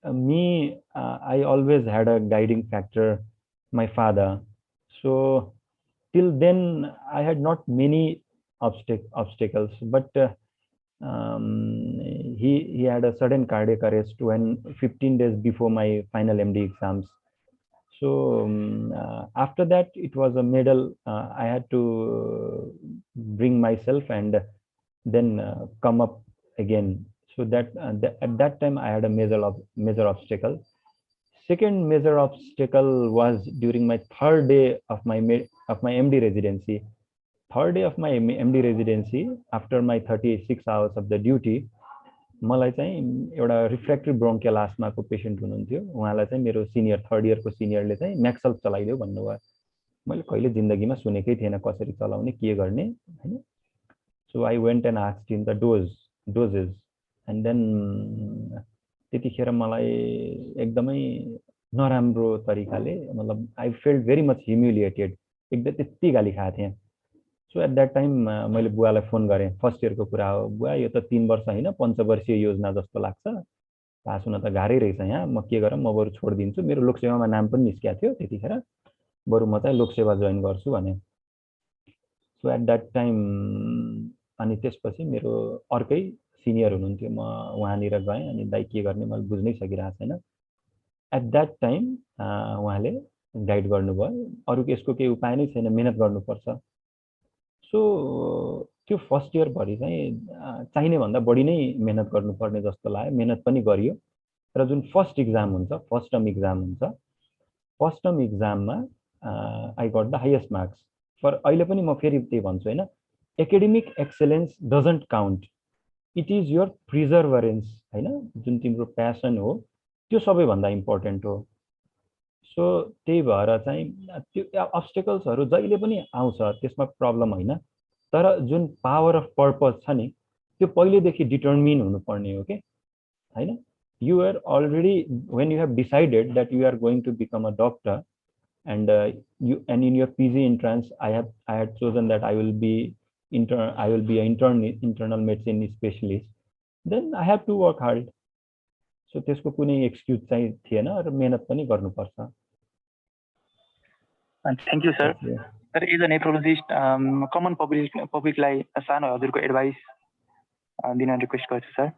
me, I always had a guiding factor, my father. So till then, I had not many obstacles, but he had a sudden cardiac arrest when 15 days before my final MD exams. So after that, it was a medal. I had to bring myself and then come up again. So that at that time I had a major obstacle. Second major obstacle was during my third day of my MD residency. Third day of my MD residency, after my 36 hours of the duty, मलाई चाहिँ एउटा refractive bronchial आस्माको patient हुनुहुन्थ्यो। उहाँलाई चाहिँ मेरो senior 3rd इयरको सिनियरले चाहिँ म्याक्सल चलाइदेऊ भन्नुभयो। मैले कहिले जिन्दगीमा सुनेकै थिएन कसरी चलाउने के गर्ने हैन। So I went and asked him the doses and then त्यतिखेर मलाई एकदमै नराम्रो तरिकाले मतलब I felt very much humiliated, एकदम त्यति गाली खाएको थिएँ। सो एट द्याट टाइम मैले बुवालाई फोन गरेँ, 1st इयरको कुरा हो, बुवा यो त 3 वर्ष होइन 5 वर्षीय योजना जस्तो लाग्छ, पास हुन त गाह्रै रहेछ यहाँ, म के गरौँ, म बरु छोडिदिन्छु। मेरो लोकसेवामा नाम पनि निस्किएको थियो त्यतिखेर, बरु म चाहिँ लोकसेवा जोइन गर्छु भने। सो एट द्याट टाइम अनि त्यसपछि मेरो अर्कै सिनियर हुनुहुन्थ्यो, म उहाँनिर गएँ अनि दाइ के गर्ने मैले बुझ्नै सकिरहेको छैन। एट द्याट टाइम उहाँले गाइड गर्नुभयो, अरू यसको केही उपाय नै छैन, मेहनत गर्नुपर्छ। सो त्यो 1st इयरभरि चाहिँ चाहिने भन्दा बढी नै मेहनत गर्नुपर्ने जस्तो लाग्यो। मेहनत पनि गरियो र जुन फर्स्ट टर्म इक्जाम हुन्छ, फर्स्ट टर्म इक्जाममा I got the highest marks. For अहिले पनि म फेरि त्यही भन्छु होइन, academic excellence doesn't count, it is your perseverance होइन, जुन तिम्रो प्यासन हो त्यो सबैभन्दा इम्पोर्टेन्ट हो। सो त्यही भएर चाहिँ त्यो अब्स्टेकल्सहरू जहिले पनि आउँछ, त्यसमा प्रब्लम होइन, तर जुन पावर अफ पर्पज छ नि त्यो पहिलेदेखि डिटर्मिन हुनुपर्ने हो कि हैन। You are already, when you have decided that you are going to become a doctor, and in your PG entrance I had chosen that I will be an internal medicine specialist, then I have to work hard. So त्यसको कुनै excuse चाहिँ थिएन र मेहनत पनि गर्नुपर्छ। Thank you sir. Sir as a nephrologist common पब्लिकलाई सानो हजुरको एडभाइस दिन रिक्वेस्ट गर्छु सर।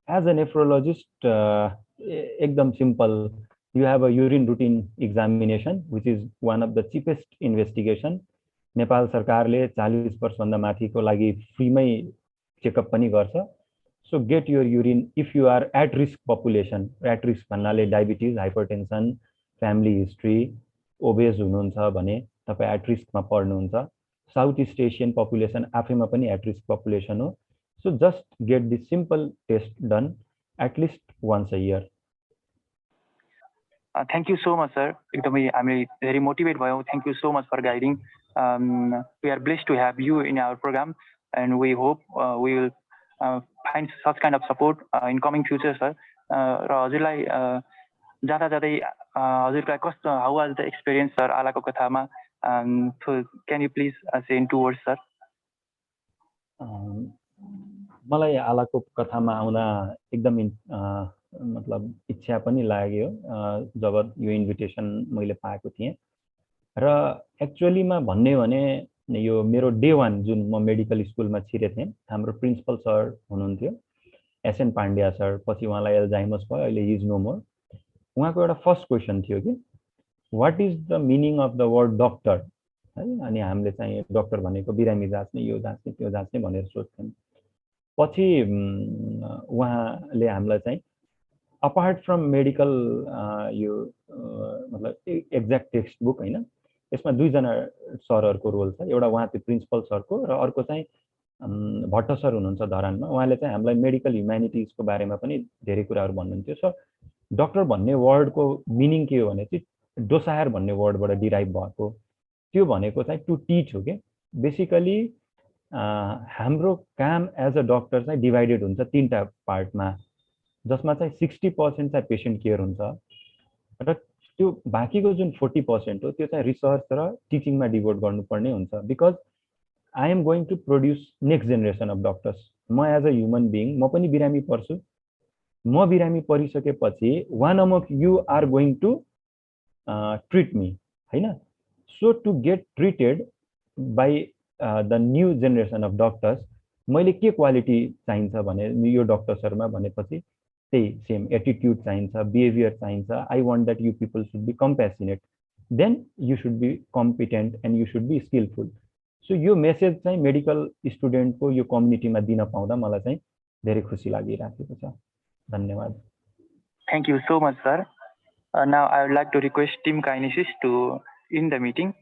As a nephrologist, एकदम simple. You have a urine routine examination, which is one of the cheapest investigation. Nepal सरकारले 40 वर्षभन्दा माथिको लागि फ्रीमै चेकअप पनि गर्छ। So get your urine if you are at risk population. At risk भन्नाले diabetes, hypertension, family history, obese हुनुहुन्छ भने तपाईँ एट रिस्कमा पर्नुहुन्छ। साउथ इस्ट एसियन पपुलेसन आफैमा पनि एट रिस्क पपुलेसन हो। So just get this simple test done at least once a year. Thank you so much, sir. एकदमै हामी very motivated भयौँ. Thank you so much for guiding. We are blessed to have you in our program, and we hope we will find such kind of support in coming future, sir. र हजुरलाई जाँदा जाँदै हजुरलाई कस्तो, how was the experience, sir, आलाको कथामा? So can you please say in 2 words, sir? मलाई आलाको कथामा आउँदा एकदम मतलब इच्छा पनि लाग्यो जब यो इन्भिटेसन मैले पाएको थिएँ। र एक्चुअलीमा भन्ने भने यो मेरो डे 1 जुन म मेडिकल स्कुलमा छिरे थिएँ, हाम्रो प्रिन्सिपल सर हुनुहुन्थ्यो एसएन पाण्ड्या सर, पछि उहाँलाई एल्जाइमस भयो, अहिले हि इज नो मोर। उहाँको एउटा फर्स्ट क्वेसन थियो कि what is the meaning of the word doctor है। अनि हामीले चाहिँ डक्टर भनेको बिरामी जाँच्ने, यो जाँच्ने, त्यो जाँच्ने भनेर सोध्थ्यौँ। पछि उहाँले हामीलाई चाहिँ अपार्ट फ्रम मेडिकल यो मतलब एक्ज्याक्ट टेक्स्ट बुक होइन, यसमा 2 जना सरहरूको रोल छ। एउटा उहाँ त्यो प्रिन्सिपल सरको र अर्को चाहिँ भट्ट सर हुनुहुन्छ धरानमा। उहाँले चाहिँ हामीलाई मेडिकल ह्युम्यानिटिजको बारेमा पनि धेरै कुराहरू भन्नुहुन्थ्यो। सो डक्टर भन्ने वर्डको मिनिङ के हो भने चाहिँ डोसायर भन्ने वर्डबाट डिराइभ भएको। त्यो भनेको चाहिँ टु टिच हो कि। बेसिकली हाम्रो काम एज अ डक्टर चाहिँ डिभाइडेड हुन्छ 3टा पार्टमा, जसमा चाहिँ 60% चाहिँ पेसेन्ट केयर हुन्छ र त्यो बाँकीको जुन 40% हो त्यो चाहिँ रिसर्च र टिचिङमा डिभोट गर्नुपर्ने हुन्छ। Because I am going to produce next generation of doctors. म एज अ ह्युमन बिइङ म पनि बिरामी पर्छु। म बिरामी परिसकेपछि one among you are going to treat me हैन। So to get treated by the new generation of doctors मैले के क्वालिटी चाहिन्छ भने यो डक्टर्सहरुमा भनेपछि त्यही सेम एटिट्युड चाहिन्छ, बिहेभियर चाहिन्छ। I want that you people should be compassionate, then you should be competent and you should be skillful. So यो मेसेज चाहिँ मेडिकल स्टुडेन्टको यो कम्युनिटीमा दिन पाउँदा मलाई चाहिँ धेरै खुसी लागिराखेको छ। धन्यवाद। Thank you so much, sir. Now I would like to request Team Kinesis to end the meeting.